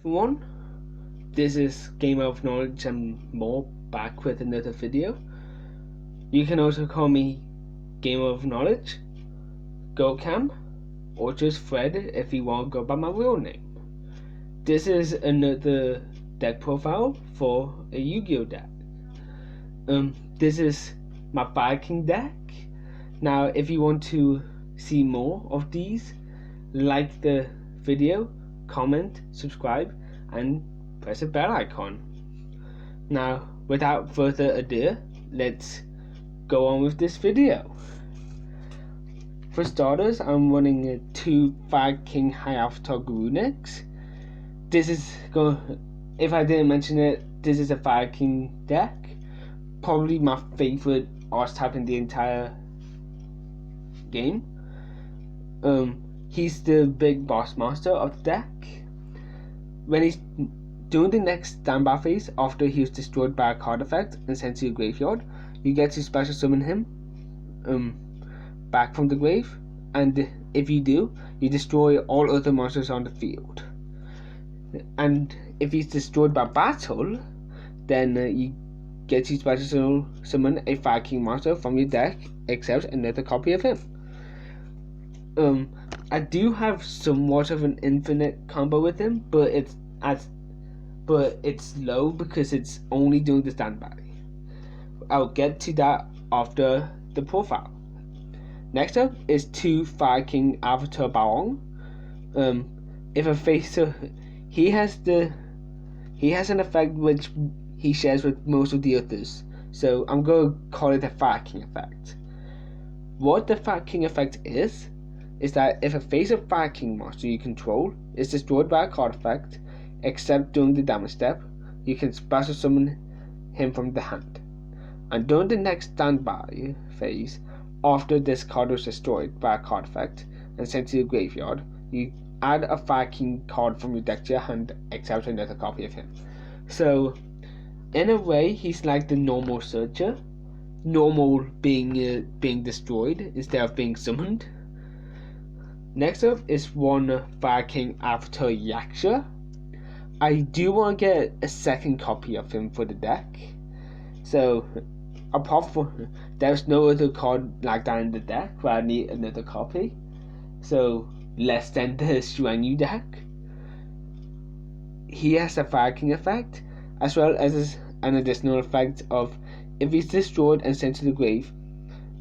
everyone, this is Game of Knowledge and more, back with another video. You can also call me Game of Knowledge, GoCam, or just Fred if you want to go by my real name. This is another deck profile for a Yu-Gi-Oh deck. This is my Viking deck. Now if you want to see more of these, like the video, comment, subscribe, and press the bell icon. Now, without further ado, let's go on with this video. For starters, I'm running a 2 Viking High Avatar Garudex. This is if I didn't mention it, this is a Viking deck. Probably my favorite archetype in the entire game. He's the big boss master of the deck. When he's doing the next standby phase after he was destroyed by a card effect and sent to your graveyard, you get to special summon him back from the grave, and if you do, you destroy all other monsters on the field. And if he's destroyed by battle, then you get to special summon a Viking monster from your deck, except another copy of him. I do have somewhat of an infinite combo with him, but it's low because it's only doing the standby. I'll get to that after the profile. Next up is 2 Viking Avatar Baron. If a facer, he has an effect which he shares with most of the others, so I'm going to call it a Viking effect. What the Viking effect is that if a face of Viking monster you control is destroyed by a card effect, except during the damage step, you can special summon him from the hand. And during the next standby phase, after this card was destroyed by a card effect and sent to the graveyard, you add a Viking card from your deck to your hand, except another copy of him. So, in a way, he's like the normal searcher. Normal being destroyed instead of being summoned. Next up is 1 Viking Avatar Yaksha. I do want to get a second copy of him for the deck. So, apart from there's no other card like that in the deck where I need another copy. So, less than the Shuanyu deck. He has a Viking effect, as well as an additional effect of if he's destroyed and sent to the grave,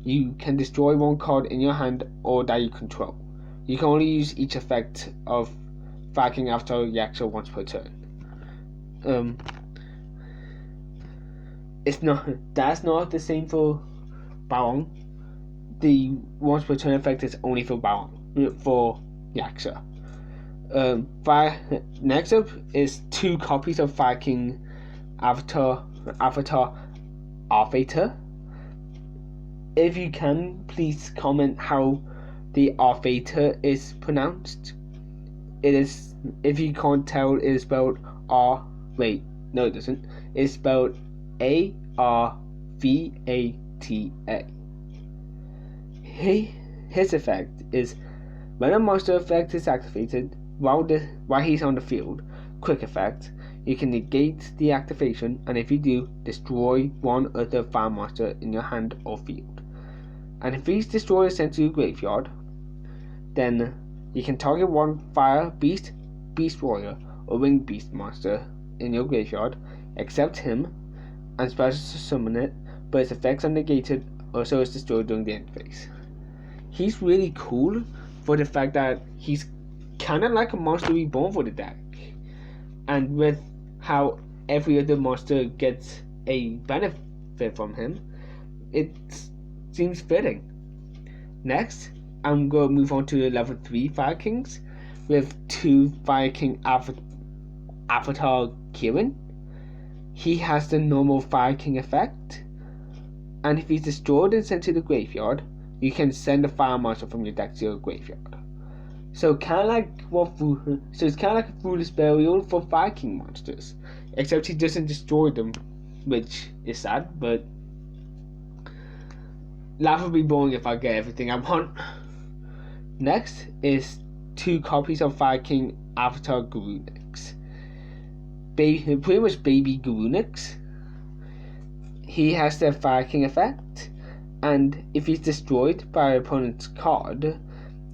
you can destroy 1 card in your hand or that you control. You can only use each effect of Viking Avatar Yaksha once per turn. That's not the same for Baron. The once per turn effect is only for Baron, for Yaksha. Next up is 2 copies of Viking Avatar Arvator. If you can, please comment how the Arvator is pronounced. It is, if you can't tell, it is spelled it doesn't. It's spelled Arvata. His effect is when a monster effect is activated while he's on the field, quick effect, you can negate the activation, and if you do, destroy 1 other fire monster in your hand or field. And if he's destroyed and sent to your graveyard, then you can target 1 fire beast, beast warrior, or winged beast monster in your graveyard, except him, and special summon it, but its effects are negated or so is destroyed during the end phase. He's really cool for the fact that he's kind of like a monster reborn for the deck, and with how every other monster gets a benefit from him, it seems fitting. Next, I'm going to move on to level 3 Vikings with 2 Viking Avatar Kirin. He has the normal Viking effect, and if he's destroyed and sent to the graveyard, you can send a fire monster from your deck to your graveyard. So it's kind of like a Foolish Burial for Viking monsters, except he doesn't destroy them, which is sad, but life would be boring if I get everything I want. Next is 2 copies of Viking Avatar Garudex. pretty much baby Garudex. He has the Viking effect, and if he's destroyed by an opponent's card,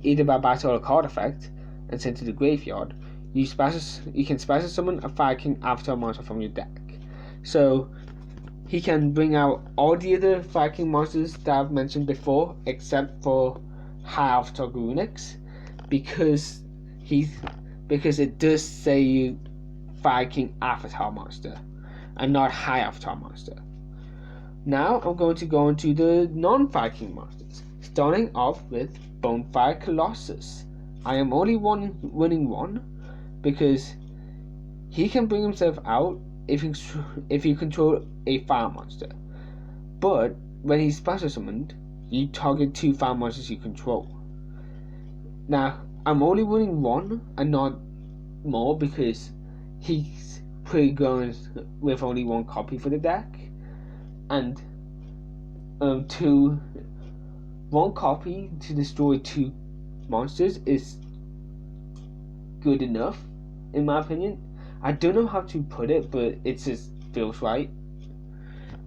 either by battle or card effect, and sent to the graveyard, you can special summon a Viking Avatar monster from your deck. So he can bring out all the other Viking monsters that I've mentioned before, except for High Avatar Garudex, because it does say Viking Avatar monster and not High Avatar monster. Now I'm going to go into the non-Viking monsters, starting off with Bonfire Colossus. I am only winning one because he can bring himself out if you control a fire monster. But when he's special summoned, you target 2 fire monsters you control. Now, I'm only winning one and not more because he's pretty good with only 1 copy for the deck. And 1 copy to destroy 2 monsters is good enough, in my opinion. I don't know how to put it, but it just feels right.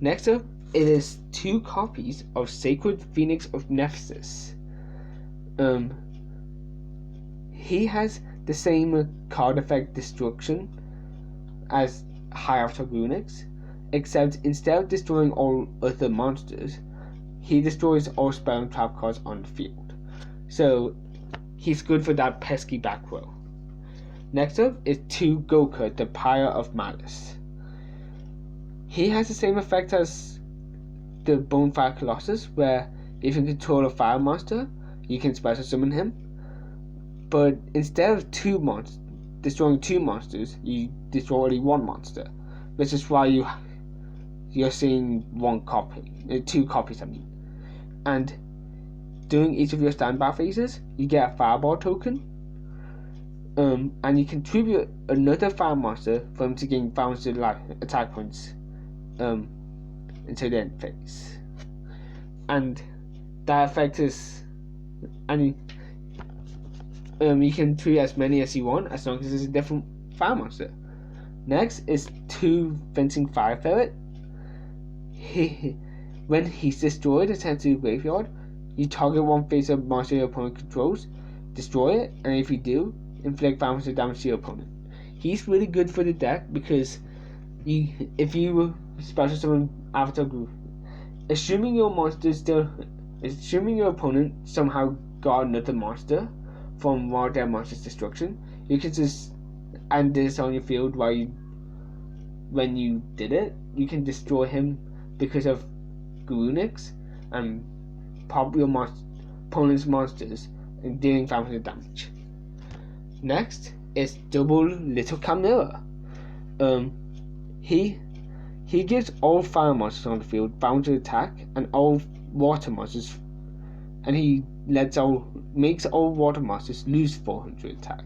Next up, it is 2 copies of Sacred Phoenix of Nemesis. He has the same card effect destruction as High Avatar Garudex, except instead of destroying all other monsters, he destroys all spell and trap cards on the field. So he's good for that pesky back row. Next up is 2 Goku, the Pyre of Malice. He has the same effect as the Bonfire Colossus, where if you control a fire monster, you can special summon him. But instead of destroying 2 monsters, you destroy only 1 monster, which is why you're seeing 2 copies. And during each of your standby phases, you get a fireball token. And you contribute another fire monster for him to gain balanced attack points until the end phase. And that effect is, you can treat as many as you want as long as it's a different fire monster. Next is 2 Fencing Fire Ferret. When he's destroyed and sent to the graveyard, you target 1 face-up monster your opponent controls, destroy it, and if you do, inflict damage to your opponent. He's really good for the deck because if you special summon Avatar Group, assuming your opponent somehow got another monster from one of their monster's destruction, you can just end this on your field when you did it. You can destroy him because of Garudex and pop your opponent's monsters and dealing damage. Next is double Little Camilla. He gives all fire monsters on the field bound to attack and all water monsters, and he makes all water monsters lose 400 attack.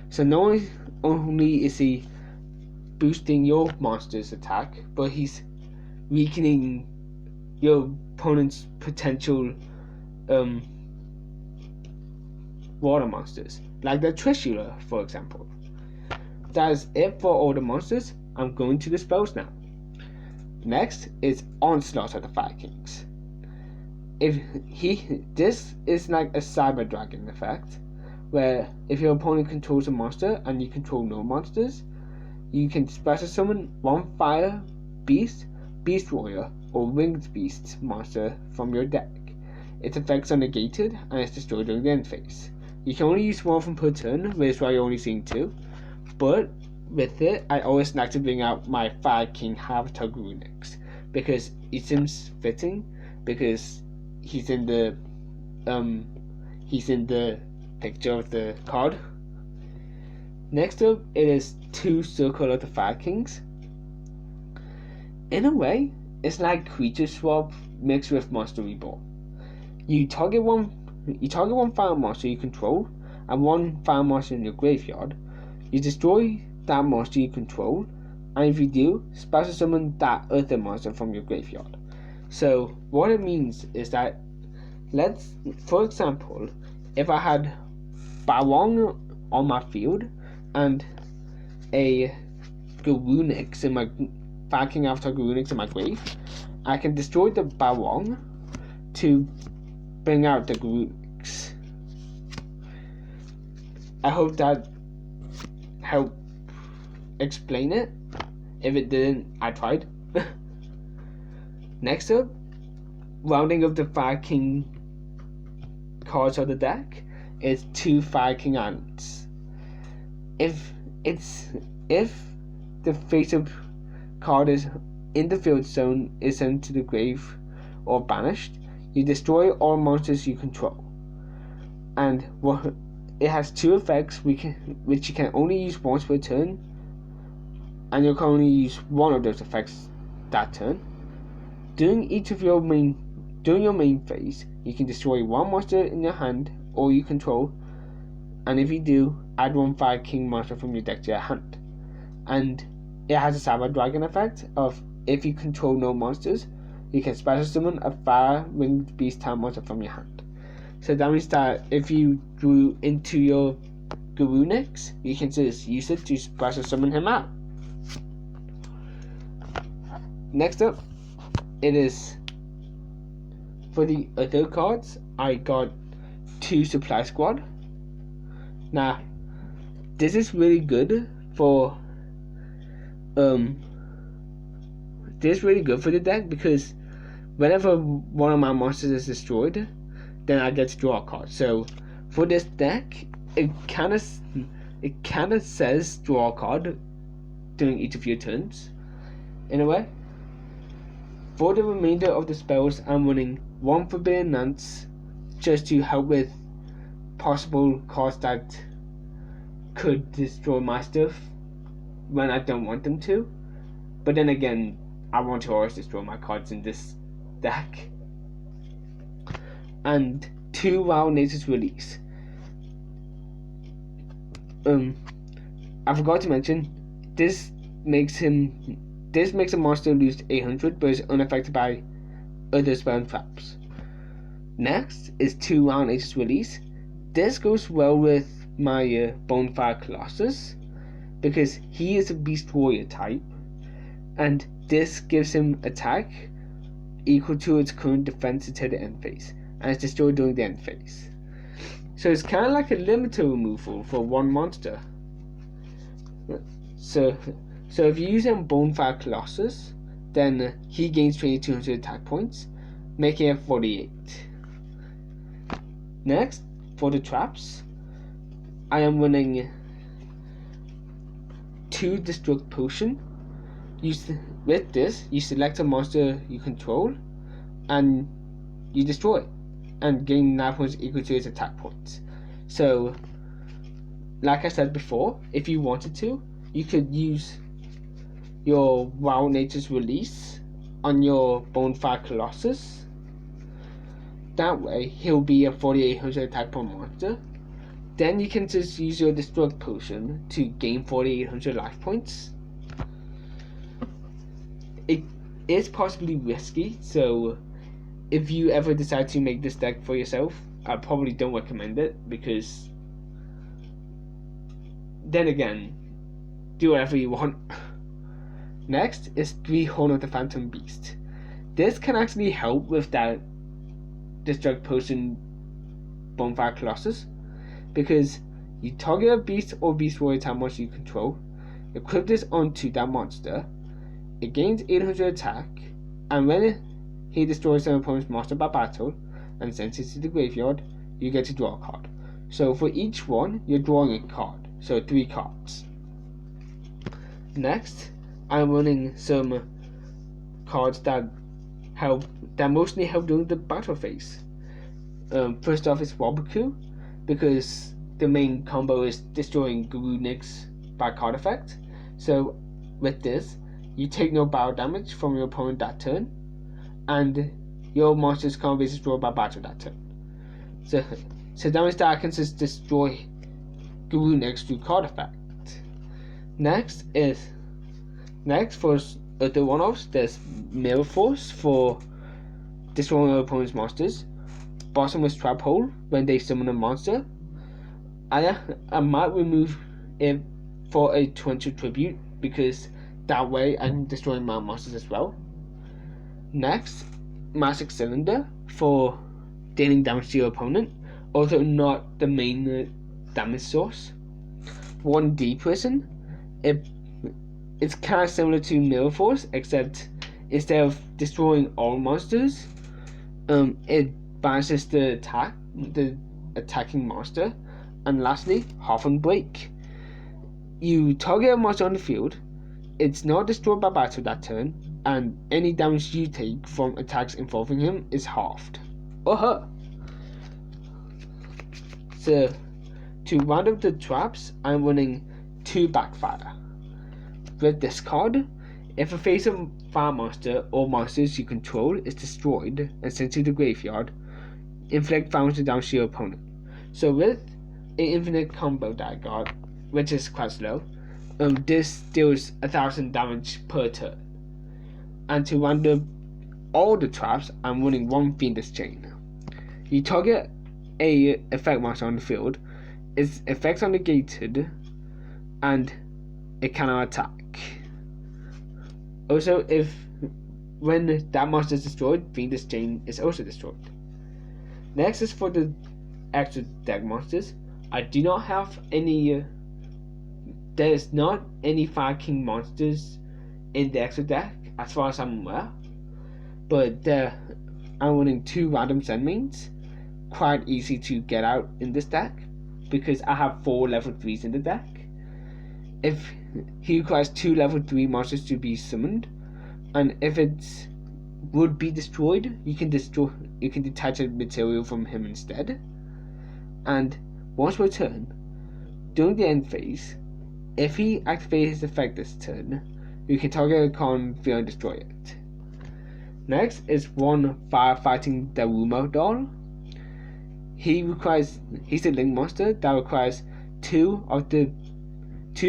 So not only is he boosting your monster's attack, but he's weakening your opponent's potential water monsters, like the Trishula, for example. That is it for all the monsters. I'm going to the spells now. Next is Onslaught of the Vikings. This is like a Cyber Dragon effect, where if your opponent controls a monster and you control no monsters, you can special summon 1 Fire Beast, Beast Warrior, or Winged Beast monster from your deck. Its effects are negated and it's destroyed during the end phase. You can only use 1 from per turn, which is why you're only seeing 2. But with it, I always like to bring out my Viking Avatar Garudex because it seems fitting, because he's in the picture of the card. Next up, it is 2 Circle of the Vikings. In a way, it's like creature swap mixed with monster reborn. You target one fire monster you control and 1 fire monster in your graveyard. You destroy that monster you control, and if you do, special summon that other monster from your graveyard. So what it means is that, for example, if I had Bawong on my field and a Garudex in my Viking Avatar Garudex in my grave, I can destroy the Barong to bring out the Garudex. I hope that helped explain it. If it didn't, I tried. Next up, rounding up the Viking cards of the deck is 2 Viking Islands. If the face-up card is in the field zone is sent to the grave or banished, you destroy all monsters you control. And it has 2 effects which you can only use once per turn, and you can only use one of those effects that turn. During your main phase, you can destroy 1 monster in your hand or you control, and if you do, add 1 Viking monster from your deck to your hand. And it has a Cyber Dragon effect of, if you control no monsters, you can special summon a Fire Winged Beast type monster from your hand. So that means that if you drew into your Garudex, you can just use it to special summon him out. Next up, it is for the other cards. I got 2 Supply Squad. Now, this is really good for the deck, because whenever one of my monsters is destroyed, then I get to draw a card. So for this deck, it kind of says draw a card during each of your turns, in a way. For the remainder of the spells, I'm running 1 Forbidden Lance just to help with possible cards that could destroy my stuff when I don't want them to. But then again, I want to always destroy my cards in this deck. And 2 Wild Nature's Release. I forgot to mention, this makes a monster lose 800 but is unaffected by other spell and traps. Next is 2 Wild Nature's Release. This goes well with my Bonfire Colossus, because he is a Beast Warrior type, and this gives him attack equal to its current defense until the end phase, and it's destroyed during the end phase. So it's kind of like a limiter removal for 1 monster. So if you use him Bonfire Colossus, then he gains 2200 attack points, making it 48. Next, for the traps, I am running 2 Destruct Potion. With this, you select a monster you control, and you destroy it, and gain 9 points equal to its attack points. So, like I said before, if you wanted to, you could use your Wild Nature's Release on your Bonfire Colossus. That way, he'll be a 4800 attack point monster. Then you can just use your Destruct Potion to gain 4800 life points. It is possibly risky, so if you ever decide to make this deck for yourself, I probably don't recommend it, because then again, do whatever you want. Next is 3 Horn of the Phantom Beast. This can actually help with that Destruct Potion Bonfire Colossus, because you target a beast or beast warrior type monster you control, equip this onto that monster, it gains 800 attack, and when he destroys an opponent's monster by battle and sends it to the graveyard, you get to draw a card. So for each one, you're drawing a card, so 3 cards. Next, I'm running some cards that mostly help during the battle phase. First off is Wabaku, because the main combo is destroying Garudex by card effect. So with this, you take no battle damage from your opponent that turn, and your monster's combo is destroyed by battle that turn. So that means that I can just destroy Garudex through card effect. Next for other one-offs, there's Mirror Force for destroying your opponent's monsters, Bottomless Trap Hole when they summon a monster. I might remove it for a torrential tribute, because that way I'm destroying my monsters as well. Next, Magic Cylinder for dealing damage to your opponent, although not the main damage source. 1D Prison, it's kind of similar to Mirror Force, except instead of destroying all monsters, it banishes the attacking monster. And lastly, Halfling Break. You target a monster on the field, it's not destroyed by battle that turn, and any damage you take from attacks involving him is halved. Or her. So, to round up the traps, I'm running 2 Backfire. With this card, if a face of fire monster or monsters you control is destroyed and sent to the graveyard, inflict 500 damage to your opponent. So with an infinite combo die card, which is quite slow, this deals 1000 damage per turn. And to round up all the traps, I'm running 1 Fiendish Chain. You target a effect monster on the field, its effects are negated, and it cannot attack. Also, when that monster is destroyed, Fiendish Chain is also destroyed. Next is for the extra deck monsters. I do not have any. There is not any Viking monsters in the extra deck, as far as I'm aware. But I'm running 2 random Zenmains. Quite easy to get out in this deck because I have 4 level 3s in the deck. If he requires 2 level 3 monsters to be summoned, and if it would be destroyed, you can detach a material from him instead. And once per turn, during the end phase, if he activates his effect this turn, you can target a con field and destroy it. Next is 1 Firefighting Daruma doll. He's a link monster that requires 2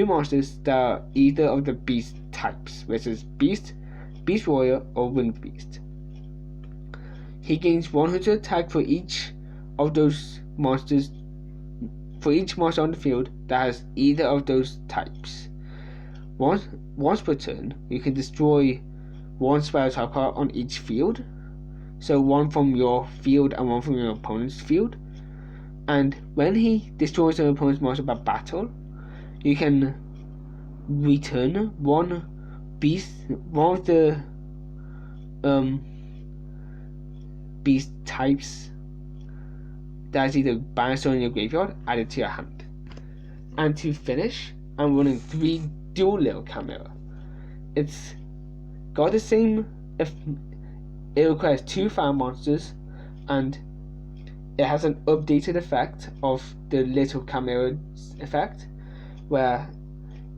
monsters that are either of the beast types, which is Beast, Beast Warrior, or Winged Beast. He gains 100 attack for each of those monsters. For each monster on the field that has either of those types. Once per turn, you can destroy 1 spell type card on each field. So 1 from your field and 1 from your opponent's field. And when he destroys an opponent's monster by battle, you can return 1 of the beast types that is either banished or in your graveyard, added to your hand. And to finish, I'm running 3 dual little Camilla. It's got the same. It requires 2 fire monsters, and it has an updated effect of the little Camilla's effect, where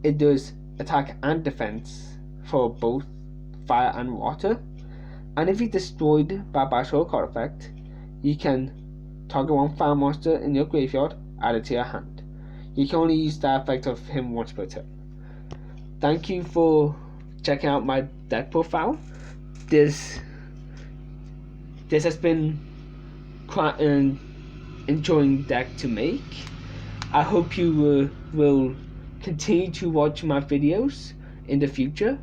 it does attack and defense for both fire and water. And if you're destroyed by battle or card effect, you can target 1 fire monster in your graveyard, add it to your hand. You can only use that effect of him once per turn. Thank you for checking out my deck profile. This has been quite an enjoying deck to make. I hope you will continue to watch my videos in the future.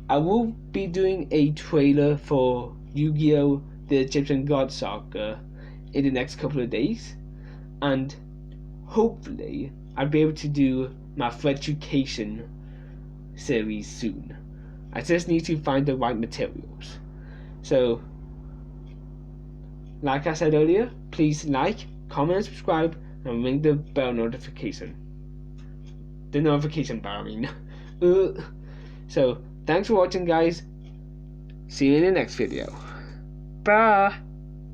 I will be doing a trailer for Yu-Gi-Oh! The Egyptian God Saga in the next couple of days, and hopefully I'll be able to do my Education series soon. I just need to find the right materials. So, like I said earlier, please like, comment, and subscribe, and ring the bell notification. The notification bell, I mean. So, thanks for watching, guys. See you in the next video. Bye.